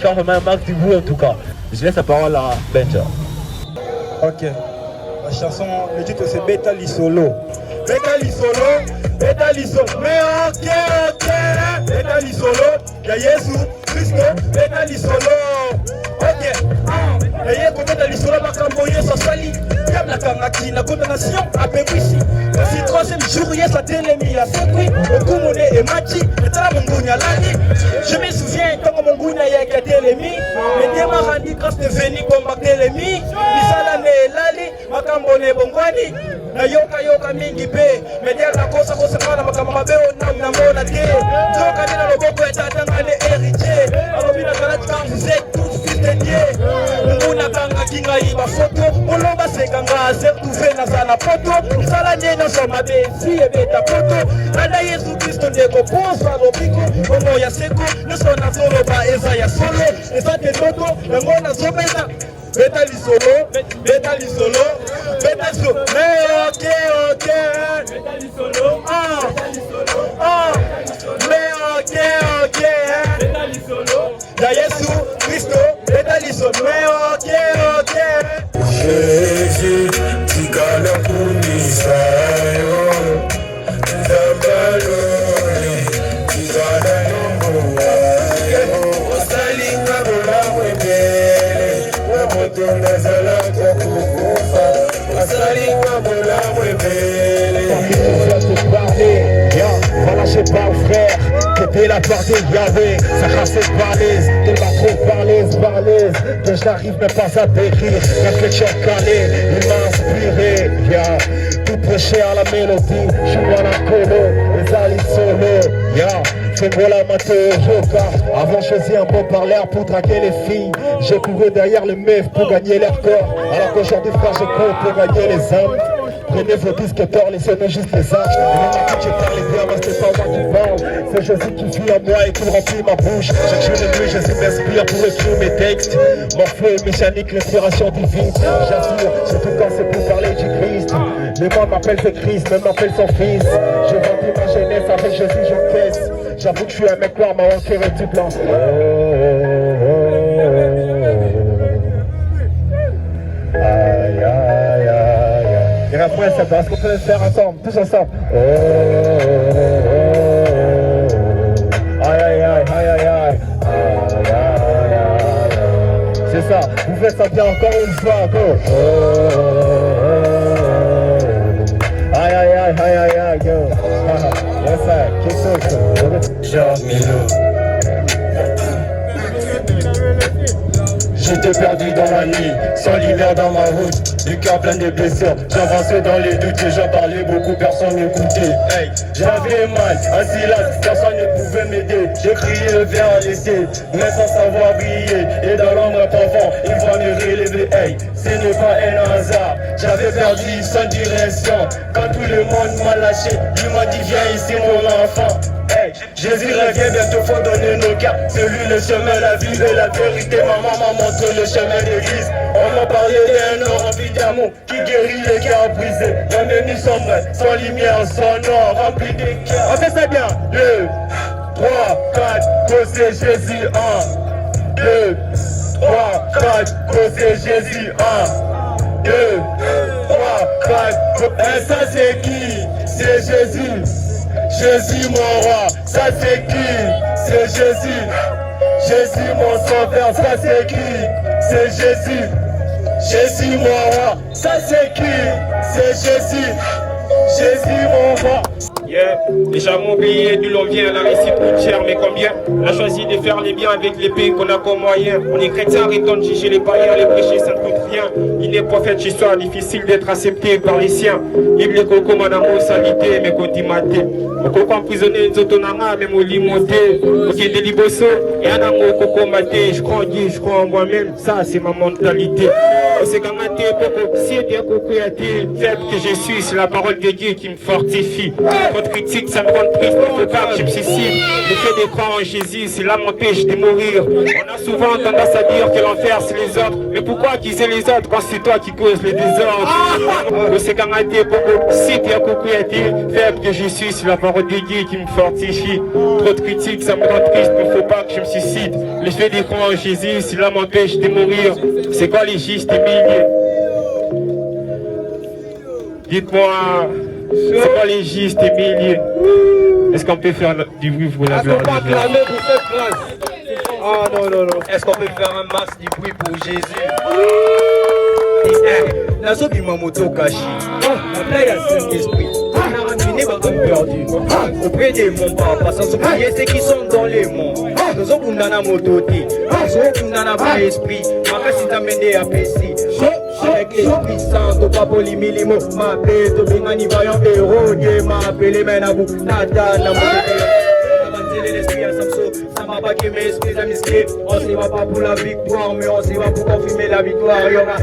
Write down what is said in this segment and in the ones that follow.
Faire vraiment un max du bout en tout cas. Je laisse la parole à Benja. Ok. La chanson, le titre c'est Beta Lisolo. Beta Lisolo, Beta Lisolo. Mais ok, ok. Beta Lisolo, ya Yesu, Christo, Beta Lisolo. Ok. Eye Beta Lisolo, Makamboye, Sasali. La Kangaki, la condamnation à Péwishi. Si troisième jour, yes, la télémie, la Sekwi, Okumone et Machi, et Tala Mongounia Lani. Je me souviens quand Mongounia y a télémie, mais Demarandi, quand c'est venu combattre télémie, Nisalane Lali, Makambone Bongwani, Nayoka Yoka Mingi Be, mais derrière la cosa, Kosamana, Makamabe, Namona Te, Zoka Nina Loboko et Tatangane héritier, Alobina Kalatka, vous êtes tous fils de Dieu. Mongounia Kanga Kinga Iba photo, Oloba Sekanga. Zertuve na zana poto, Nzala nena soma besi ebeta poto. Nada Yesu Kristo ndeko posa lobiko, Ongo ya seko, Nesona solo ba eza ya solo. Eza te toto, Nangona zobeza. Beta Lisolo, Beta Lisolo, Beta Lisolo. Mais ok, ok. Beta Lisolo, mais ok, ok. Beta Lisolo, ya Yesu Kristo, Beta Lisolo. Mais ok, ok. Jésus, Tigala Kunisayo, Zambalone, Tigala Yomboayo, Osalinga Bola Mwebele, Wabotona Zala Kokukufa, Osalinga Bola Mwebele. Voilà, j'ai pas frère, t'étais la part de Yahweh, ça cassait balèze, tellement trop balèze, que j'arrive même pas à décrire, réflexion calée, il m'a inspiré, tout prêché à la mélodie, je suis dans la colo, les ali solo, fais-moi la Mateo Joka, avant je choisi un bon parleur pour draguer les filles, j'ai couru derrière les meufs pour gagner leur corps, alors qu'aujourd'hui frère je compte pour gagner les âmes. Prenez vos disques d'or, laissez-nous juste les âges. Et même quand je parle bien, mais c'est pas moi qui parle. C'est Jésus qui vit en moi et qui remplit ma bouche. Chaque jour et nuit, Jésus m'inspire pour écrire mes textes. Mon flow est mécanique, l'inspiration divine. J'assure, surtout quand c'est pour parler du Christ. Les mots m'appellent ce Christ, même m'appellent son fils. J'ai vendu ma jeunesse, avec Jésus j'encaisse. J'avoue que je suis un mec noir, mais mon cœur est tout blanc. Aïe, aïe, aïe. Et après, ça va, est-ce qu'on peut le faire ensemble, tous ensemble? Aïe, aïe, aïe, aïe, aïe, aïe. Aïe, aïe, aïe. C'est ça, vous faites ça bien encore une fois, go. Aïe, aïe, aïe, aïe, aïe, aïe, go. Yes, sir, keep it. Jean Milo. J'étais perdu dans la nuit, sans lumière dans ma route, du cœur plein de blessures. J'avançais dans les doutes et j'en parlais beaucoup, personne n'écoutait. Hey, j'avais mal, assis là, personne ne pouvait m'aider. J'ai crié vers l'essai, mais sans savoir briller. Et dans l'ombre profond, il va me relever. Hey, ce n'est pas un hasard, j'avais perdu sans direction. Quand tout le monde m'a lâché, il m'a dit viens ici mon enfant. Hey, Jésus revient bientôt, faut donner nos cœurs. C'est lui le chemin, la vie et la vérité. Maman m'a montré le chemin d'église. On m'a parlé d'un homme rempli d'amour qui guérit les cœurs brisés. Dans mes nuits sombres, sans lumière, sans nom, rempli de cœurs. On fait ça bien. 2, 3, 4, causer Jésus 1. 2, 3, 4, causer Jésus 1. 2, 3, 4, ça c'est qui? C'est Jésus. Jésus mon roi, ça c'est qui? C'est Jésus. Jésus mon sauveur, ça c'est qui? C'est Jésus. Jésus mon roi, ça c'est qui? C'est Jésus. Jésus mon roi. Yeah, déjà mon billet d'où l'on vient, la réussite coûte cher, mais combien? On a choisi de faire les biens avec les pays qu'on a comme moyen. On est chrétien, arrêtons de juger les païens, les péchés ça ne coûte rien. Il est prophète chez soi, difficile d'être accepté par les siens. Libre les cocos, madame, salité, mais côté maté. Au coco emprisonné, nous autonara, même au limoté. Ok, des libosso, et un amour coco maté. Je crois en Dieu, je crois en moi-même, ça c'est ma mentalité. C'est quand même si Dieu faible que je suis, c'est la parole de Dieu qui me fortifie. Votre critique, ça me rend triste, il ne faut pas que je me suicide. Le fait de croire en Jésus, cela m'empêche de mourir. On a souvent tendance à dire que l'enfer c'est les autres. Mais pourquoi accuser les autres quand c'est toi qui causes le désordre? C'est quand même si Dieu faible que je suis, c'est la parole de Dieu qui me fortifie. Trop de critiques, ça me rend triste, il ne faut pas que je me suicide. Le fait de croire en Jésus, cela m'empêche de mourir. C'est quoi les justes milliers? Dites-moi, c'est quoi les justes milliers? Est-ce qu'on peut faire du bruit pour la gloire de Dieu? Ah non, non, non. Est-ce qu'on peut faire un max du bruit pour Jésus? Nazo Bimamoto Kashi, après il y a le Saint-Esprit, on a ramené ma femme perdue auprès des monts, pas sans oublier ceux qui sont dans les monts. Nous avons Kundana Mototé, nous avons Kundana par esprit, ma si t'amène à Pessi. Avec l'esprit saint, au papo limilimo, ma paix, to bingani vaillant héros, Dieu m'a appelé Menabou, Nata, Namoté. L'esprit à Samso, ça m'a pas que mes esprits à misquer. On s'y va pas pour la victoire, mais on s'y va pour confirmer la victoire. Yoma,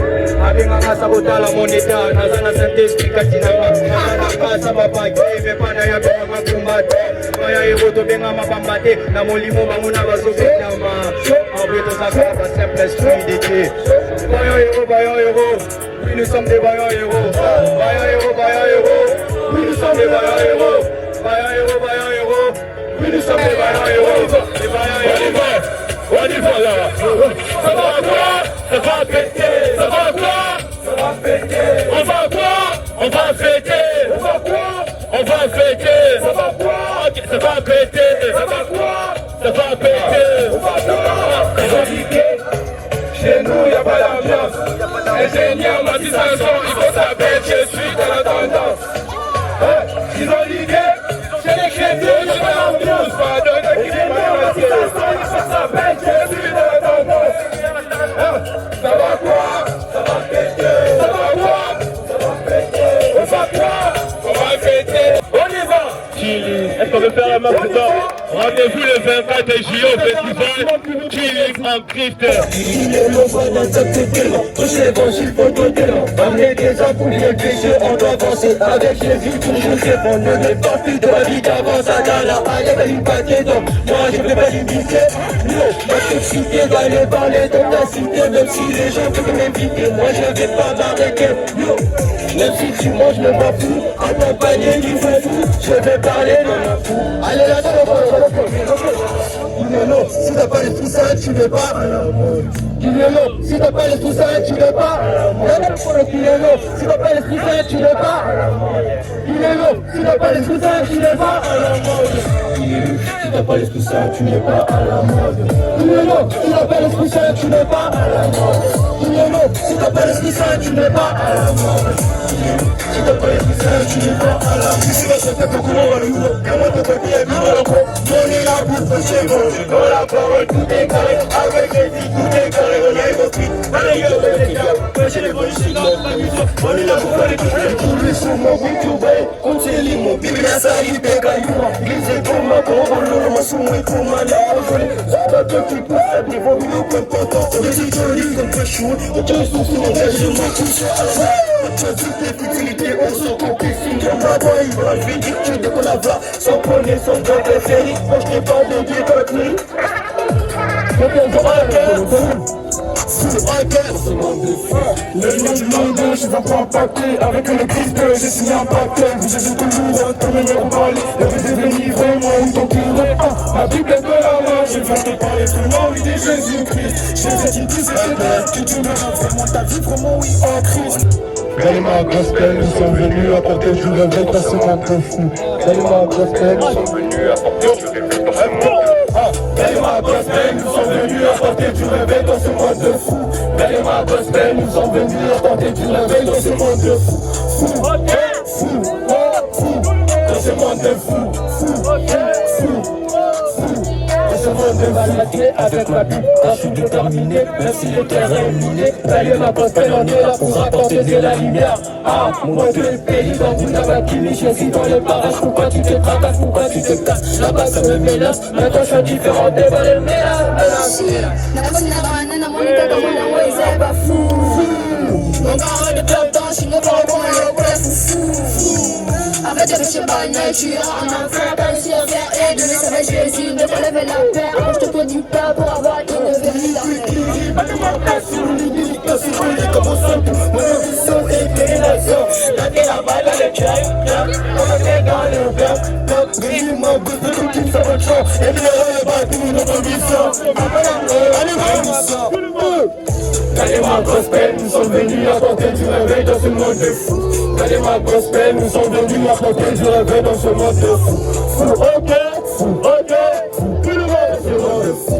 avec un sabota la mon état, Nazana Saint-Esprit, Katinama, Nazana ça va pas gagner, mais pas d'ailleurs pour ma combattre. Maya héros, to benga ma bambate, na mon limo, mamuna va sauver Nama. En vrai, tout ça, c'est pas simple esprit d'été. Bayan héros, oui, nous sommes des bayan héros. Bayan héros, oui, nous sommes des bayan héros. Bayan héros. Oui, nous sommes des vaillants héros, des vaillants héros. On y va là. Ça va quoi? Ça va péter. Ça va quoi? Ça va péter. On va quoi? On va fêter. On va quoi? On va fêter. Ça va quoi? Ok, ça va péter. Ça va quoi? Ça va péter. On va quoi? Ça va piquer. Chez nous, y'a pas d'ambiance. Ingénieur m'a dit 500, il faut savoir, je suis dans la tendance. Ils ont l'idée. Chez les chrétiens, il n'y a pas d'ambiance. Pas de qui n'est pas il faut savoir, je suis dans la tendance. Ça va quoi? Ça va péter. Ça va quoi? Ça va péter. On va quoi? On va péter. On y va. Chili, est-ce qu'on veut faire la main pour ça? Rendez-vous le 24 juillet au festival Chili en Christ. Il est le roi dans cette télé. Tous l'évangile faut doter. Amenez des gens pour les péchés, on doit avancer avec Jésus. Toujours c'est bon, ne n'est pas plus de la vie d'avance. Adala, allez, une paquet d'hommes. Moi je ne peux pas limiter. Non, notre cité doit aller parler de ta cité. Même si les gens veulent m'inviter, moi je vais pas m'arrêter. Non, même si tu manges le bas fou, accompagné du feu fou, je vais parler de la fou. Allez là, Guinélo, si t'as pas l'esprit saint, tu n'es pas à la mode. Guinélo, si t'as pas l'esprit saint, tu n'es pas à la mode. Guinélo, si t'as pas l'esprit saint, tu n'es pas à la mode. Guinélo, si t'as pas l'esprit saint, tu n'es pas à la mode. Guinélo, si t'as pas l'esprit saint, tu n'es pas à la mode. Guinélo, si t'as pas l'esprit saint, tu n'es pas à la mode. Guinélo, si t'as pas l'esprit saint, tu n'es pas à la mode. Si t'as pas l'esprit saint, tu n'es pas à la mode. Si tu vas se faire beaucoup moins le monde, comment te faire bien vivre le coup? On est là pour prêcher bon. Dans la parole, tout est carré. Avec les filles, tout est carré. On y a évoqué. Allez, yo, les gars. Prêchez les bonnes choses dans la musique. On est là pour faire les trucs. Tous les sous, mon but, tu vas. On s'est lié, mon bébé, ça y est, béga, you. Lisez pour ma combo, l'eau, ma soumoué, pour ma lèvre. Zaba, toi, tu peux faire des vos vidéos comme tonton. On est joli comme péchou. On te sous sous l'engagement, tout ça à la fin. Toutes les futilités, on s'en compte. Sinon, ma boy, il va vite, tu décolles la voix. Sans poney, sans grand préféré. Moi, je t'ai pas de Dieu, contenu. Le nom du langage, je vais pas impacter. Avec le Christ, j'ai signé un pacte. Vous j'ai toujours comme un numéro parlé. Le baiser délivré, moi ou ton curé. Ma Bible est de la main, je viens te parler vraiment, oui, de Jésus-Christ. Je vais te dire, c'est que tu me rends vraiment ta vie, vraiment, oui, en Christ. Galima Gospel, nous sommes venus apporter du réveil dans ce monde de fou. Galima Gospel, nous sommes venus apporter du réveil dans ce monde de fou. Galima Gospel, nous sommes venus apporter du réveil dans ce monde de fou. Galima Gospel, nous sommes venus apporter du réveil dans ce monde de fou. Fou, fou, fou, ce monde va mater avec ma vie, je suis déterminé, même si le terrain est miné. Salut ma gospel, on est là pour apporter de la lumière. Ah, moi que le pays dans une abakini, je suis dans le barrage. Pourquoi tu te tracasses, pourquoi tu te casses? Là-bas ça me menace, maintenant je suis différent des valeurs. Arrête de me banal, tu iras en enfer, dans le ciel vert et de laisser avec Jésus, ne te lève la paire, je te produis pas pour avoir une vérité. Comme au sol, mon ambition est nation. La terre la balle dans le cœur, on me met dans le verre. Comme Gris, mon goût de tout qui fait votre chant. Et puis le bas, tout notre ambition. Kalema Gospel, nous sommes venus apporter du réveil dans ce monde de fou. Kalema Gospel, nous sommes venus apporter du réveil dans ce monde de fou. Fou, ok, fou, tout le monde est ce monde de fou.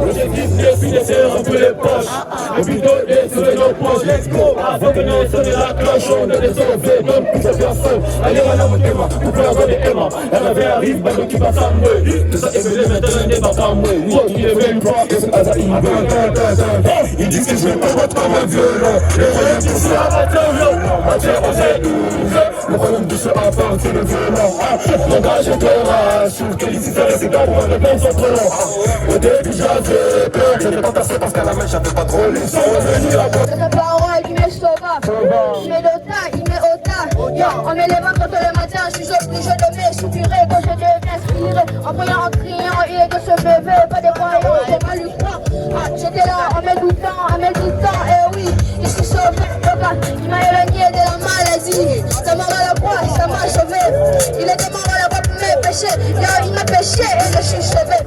L'objectif de financer un peu les poches. Le but de sauver nos poches, let's go. Avant que nous sonnions la cloche, on a des sauver nos petites personnes. Allez, voilà mon témoin, pour faire avoir des aimants. La rêve arrive, bah donc tu vas s'amener. Tout ça est venu maintenant, n'est pas pas moi. Moi qui est venu, et c'est Aza ils disent que je vais pas voter comme un violon. Les royaumes du feu appartiennent violon. Matière, on sait où. Le royaume du feu appartient le violon. Mon gars, je te rassure que l'ici ça reste égal pour un réponse sont trop long. Au début, j'avais peur, je n'ai pas passé parce qu'à la main, j'avais pas trop les sons. Cette parole, il me sauva. Il met l'otage, il met otage. On met les mains contre le matin, je suis obligé de m'expirer quand je deviens inspiré. En priant, en criant, il est de se lever, pas des croyants, j'ai pas lu croire. J'étais là en méditant, et oui, je suis sauvé. Il m'a éloigné de la maladie. Ça m'a à la croix, ça m'a sauvé. Il était mort à la croix pour mes péchés. Il m'a péché et je suis sauvé.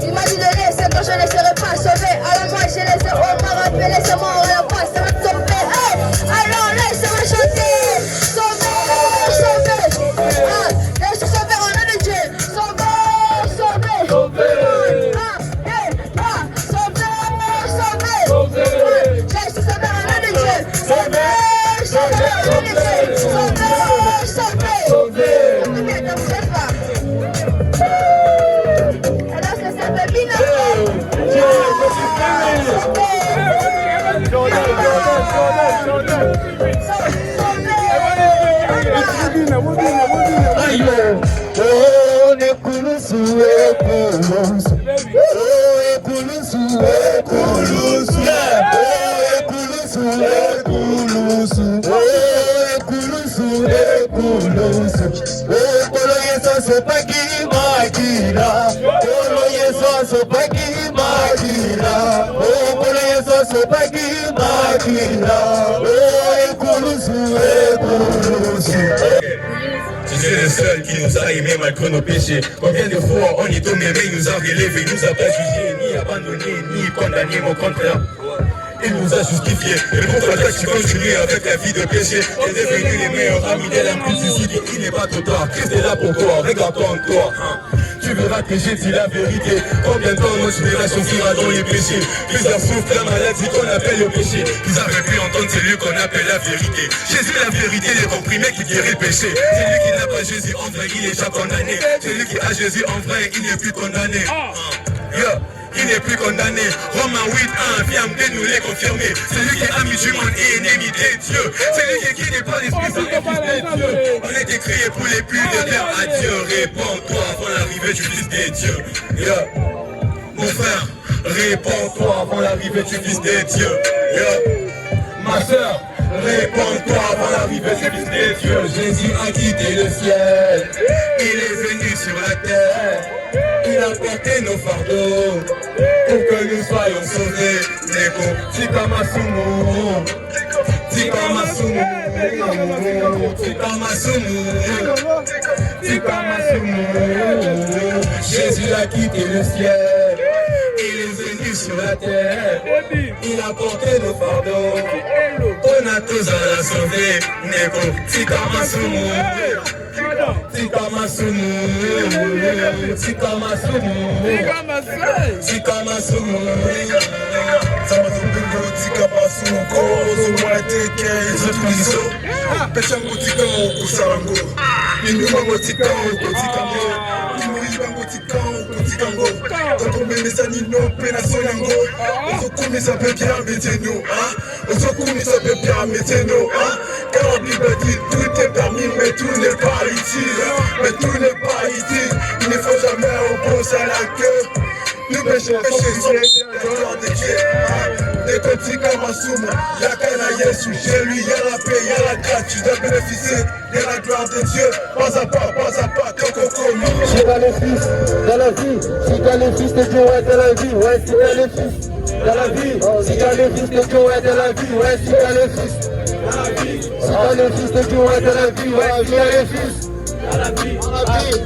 Il m'a dit de laisser quand je ne serai pas sauvé. Alors moi je les ai, on m'a rappelé, c'est mort à la croix, ça m'a sauvé. Hey, alors laisse-moi chanter. Sauvé, je suis sauvé au nom de Dieu. Sauvé. Sauvé. Je suis sauvé au nom de Dieu. Sauvé. Tu es le seul qui nous a aimés malgré nos péchés. Combien de fois on est tombé, mais il nous a relevés, il nous a pas jugés, ni abandonnés, ni condamnés, au contraire. Il nous a justifiés. Et pourquoi tu continues avec la vie de péché? T'es devenu les meilleurs amis de la multitude. Il n'est pas trop tard, Christ est là pour toi, regarde-toi en toi. Tu verras que j'ai dit la vérité. Combien de temps notre génération vivra dans les péchés? Plusieurs souffrent la maladie qu'on appelle le péché. Ils avaient pu entendre celui qu'on appelle la vérité. Jésus la vérité, les comprimés qui guérit le péché. Celui qui n'a pas Jésus en vrai, il est déjà condamné. Celui qui a Jésus en vrai, il n'est plus condamné. Il n'est plus condamné. Romains 8:1 vient de nous les confirmer. Celui qui est ami du monde et ennemi des dieux. Celui qui n'est pas l'esprit saint et fils des dieux. On a été créé pour les plus de faire à Dieu. Réponds-toi avant l'arrivée du fils des dieux. Mon frère, réponds-toi avant l'arrivée du fils des dieux. Ma soeur, réponds-toi avant l'arrivée du fils des dieux. Jésus a quitté le ciel. Il est venu sur la terre. Il a porté nos fardeaux pour que nous soyons sauvés. Neko, Tikamasumu, Tikamasumu, Tikamasumu, Tikamasumu. Jésus a quitté le ciel. Il est venu sur sur la terre. Il a porté nos fardeaux. On a tous à la sauver. Neko, Tikamasumu. Tikamasumu. Tikamasumu. Tikamasumu. Samasumu, Tikamasumu. Kozo, Mwateke, Zotuliso. Peshango, Tikamoko, Sarango. Inumango, Tikamoko, Tikamoko. Inuibango, Tikamoko, Tikamoko. Okomemesa nino pena soyango. Ozokomisa pe bien meteno. Ozokomisa pe bien meteno. Car la Bible dit tout est permis mais tout n'est pas utile. Mais tout n'est pas utile. Il ne faut jamais opposer à la queue. Nous péchons sans le cœur de Dieu. Nekotika Masuma, Yakana Yesu, chez lui y'a la paix, y'a la grâce, tu dois bénéficier de la gloire de Dieu. Pas à pas, Tokokoma. Si t'as les fils dans la vie, si t'as les fils de Dieu, ouais, dans la vie, ouais, si t'as les fils dans la vie, si t'as les fils de Dieu, ouais, dans la vie, ouais, si t'as les fils. Si t'as les fils de Dieu, ouais, dans la vie, ouais, si t'as les fils. Dans la vie.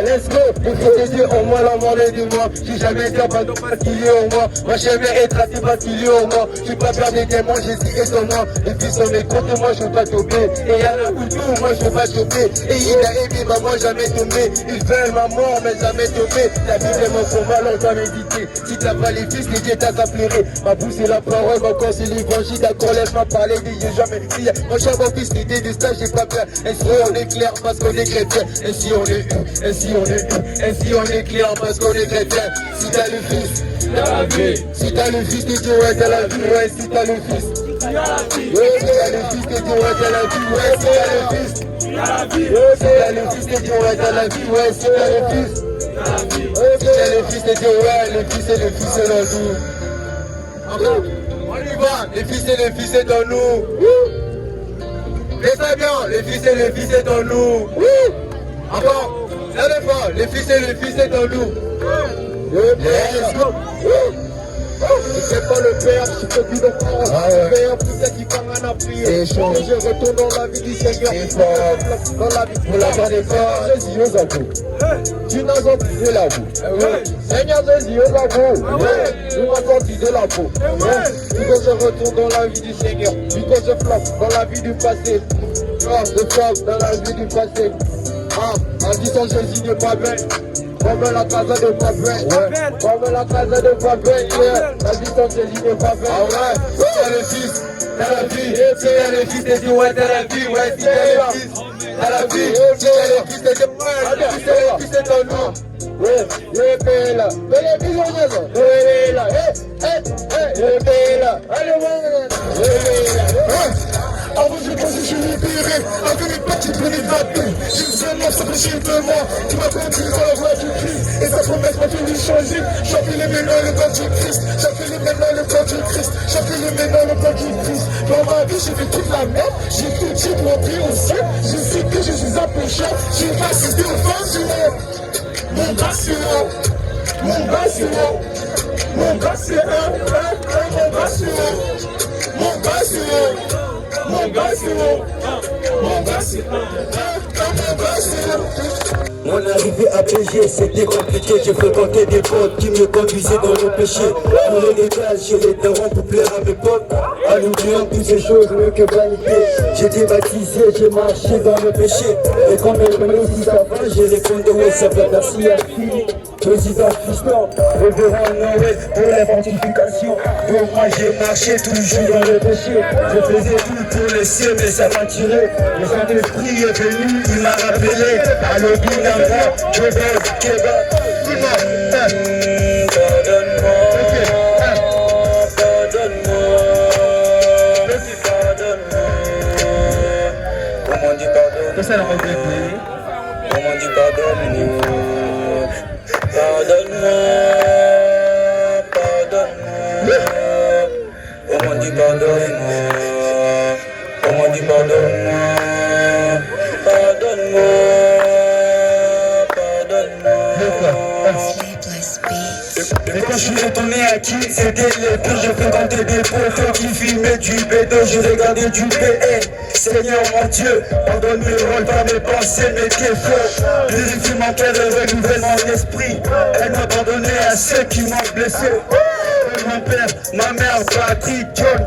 Let's go, le fils de Dieu, au moins l'amour est du moi. J'ai jamais dit pas parce qu'il est au moi. Moi j'aime être tracé parce qu'il est au moi. Je suis pas peur des démons, j'ai dit et sur moi. Les fils sont mes comptes, moi je veux pas tomber. Et y'a la couture, moi je veux pas tomber. Et il a aimé, maman jamais tombé. Il veut ma mort, mais jamais tombé. La Bible est mon combat, longtemps médité. Si t'as pas les fils, les dieux t'as qu'à pleurer. Ma bouche c'est la parole, mon corps c'est l'évangile. D'accord, laisse-moi parler, dis j'ai jamais dit. Moi je suis mon fils, l'idée du stage, j'ai pas peur. Est-ce qu'on est clair parce qu'on est chrétien? Et si on est ainsi on est clair parce qu'on est chrétien. Si t'as le fils, dans la vie. Si t'as le fils de Dieu, ouais, dans la vie, ouais, si t'as le fils. Ouais, si t'as le fils de Dieu, ouais, dans la vie, ouais, si t'as le fils. Ouais, si t'as le fils de Dieu, ouais, dans la vie, ouais, si t'as le fils. Ouais, si t'as le fils de Dieu, ouais, le fils et le fils est dans nous. Encore, on y va, le fils et le fils est dans nous. Laissez bien, le fils et le fils est dans nous. Encore. Le fils et le fils est en nous. C'est pas le père, je peux plus le faire. Le père, pour ça qui part en prier. Je retourne dans la vie du Seigneur. Dans la vie pour la part des frères. Jésus aux avous. Tu n'as pas trouvé la boue. Seigneur Jésus aux avous. Tu m'as sorti de la peau. Puis quand je retourne dans la vie du Seigneur. Puis quand je flamme dans la vie du passé. Je flamme dans la vie du passé. En disant Jésus n'est pas belle. Comme la casa de Papin, comme la casa de Papin, la disant Jésus n'est pas belle. Ah ouais, c'est le fils, dans la vie, c'est le fils de Dieu, ouais, dans la vie, ouais, c'est le fils, dans la vie, c'est le fils de Dieu, ouais, le fils de ton nom. Ouais, le père là, le bisounours, le là, le père là, allez, le avant je pensais que je suis libéré, avec les petits pénétratés. J'ai seulement ce péché de moi, qui m'a conduit dans la voie du Christ. Et sa promesse m'a fait lui changer. J'appuie les mains dans le corps du Christ. J'appuie les mains dans le corps du Christ. J'appuie les mains dans le corps du Christ. Dans ma vie, j'ai fait toute la merde. J'ai tout dit pour entrer au ciel. Je sais que je suis un pécheur. J'ai pas assisté aux fins du monde. Mon gars c'est haut. Mon gars c'est haut. Mon gars c'est un. Mon gars c'est haut. Mon gars c'est haut. Mon gars c'est haut. Mon gars c'est haut. Mon gars c'est haut. Mon arrivée à PG, c'était compliqué. J'ai fréquenté des potes qui me conduisaient dans le péché. Pour les dégâts, j'ai les darons pour plaire à mes potes. En oubliant toutes ces choses mieux que vanité. J'étais baptisé, j'ai marché dans le péché. Et quand mes connais si ça va, j'ai répondu ouais ça va, merci à Philippe. Président Fiston, révérend Noé pour la fortification. Pour moi j'ai marché toujours dans le péché. Je faisais tout pour le ciel mais ça m'a tiré. Le Saint-Esprit est venu, il m'a rappelé. À l'Obinamba, je vais Keba. Pardonne-moi, pardonne-moi. Comment on dit pardonne? Comment on dit pardonne? Pardonne-moi, pardonne-moi. Comment on dit pardonne-moi? Comment on dit pardonne-moi? Pardonne-moi, pardonne-moi. Et quand je suis retourné à qui c'était les pires, j'ai fréquenté des pauvres qui filmaient du bédo, j'ai regardé du BN. Seigneur mon Dieu, pardonne mes rôles, pas mes pensées, mes défauts. Purifie mon cœur et renouvelle mon esprit. Elle m'a pardonné à ceux qui m'ont blessé. mon père, ma mère, Patrick, John,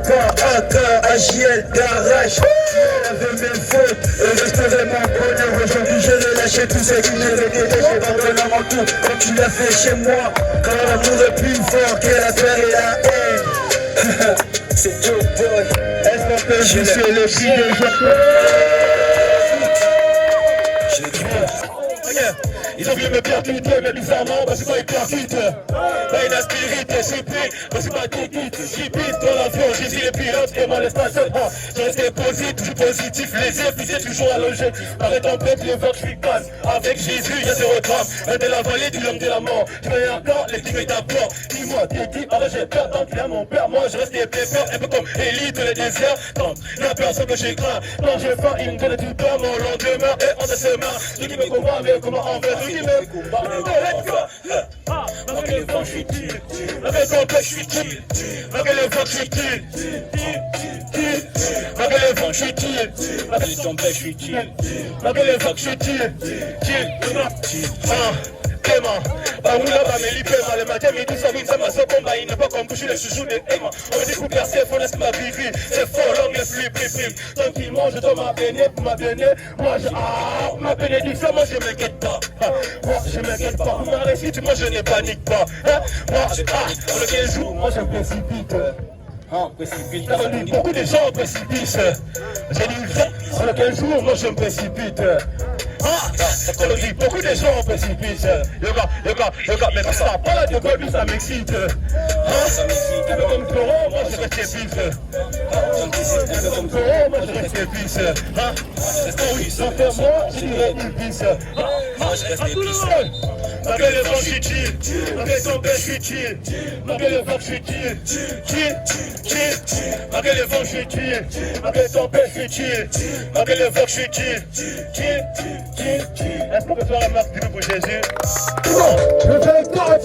Aka, AJL, Garage. Elle avait mes fautes, et resterait mon bonheur. Aujourd'hui, je l'ai lâché tout ce que j'avais déjà. J'ai abandonné mon tout, comme tu l'as fait chez moi. Quand l'amour est plus fort que la peur et la haine. C'est Joe Boy. Est-ce qu'on peut juger le prix des gens? Ils ont voulu me percuter, mais bizarrement, c'est pas une percute. Là, une aspirite, j'y pique, c'est pas des quittes. J'y pique dans l'avion, j'ai dit les pilotes et moi les stations. Je restais positif, les épicés toujours à l'objectif. Par les tempêtes, les vents, je suis calme. Avec Jésus, il y a 0 drame. De la vallée du l'homme de la mort. Tu m'as encore, les tigres d'abord. Dis-moi, t'es dit, alors j'ai peur, tant qu'il y a mon père. Moi, je restais pépère, un peu comme Élie de les déserts. Tant, il y a personne que j'ai craint. Quand j'ai faim, il me donne du pain, mon lendemain, et on se marre. Ceux qui me combattent, mais comment envers ceux qui me combattent, malgré le vent, je suis chill. Malgré le vent, je suis chill. Malgré le vent, je suis chill. Malgré le vent, je suis chill. Malgré le vent, je suis chill. Malgré le vent, je suis chill. Clément, Baoula, Bameli, Pema, le matin, midi, ça vite, ça m'a sauté, il n'a pas comme boucher les chouchous des aimants. On me dit couper, c'est faux, laisse ma vie, c'est faux, l'homme est flip. Tranquillement, je dois m'abonner pour m'abonner. Moi, ma bénédiction, moi, je m'inquiète pas. Moi, je m'inquiète pas. Ma réussite, moi, je ne panique pas. Moi, pour le 15 jours, moi, je me précipite. Beaucoup de gens précipitent. J'ai dit, pour le 15 jours, moi, je me précipite. Beaucoup de gens précipitent. Yoga, mais ça pas la de Gold, ça m'excite. Comme Toro, moi je reste épice. Comme Toro, moi je reste épice. Oui, sans faire moi, je dirais épice. Malgré le vent, je suis chill. Malgré ton père, je suis chill. Malgré le vent, je suis chill. Malgré le vent, je suis chill. Malgré ton père, je suis chill. Malgré le vent, je suis chill. Est-ce qu'on peut faire la marque du pour Jésus? Le victoire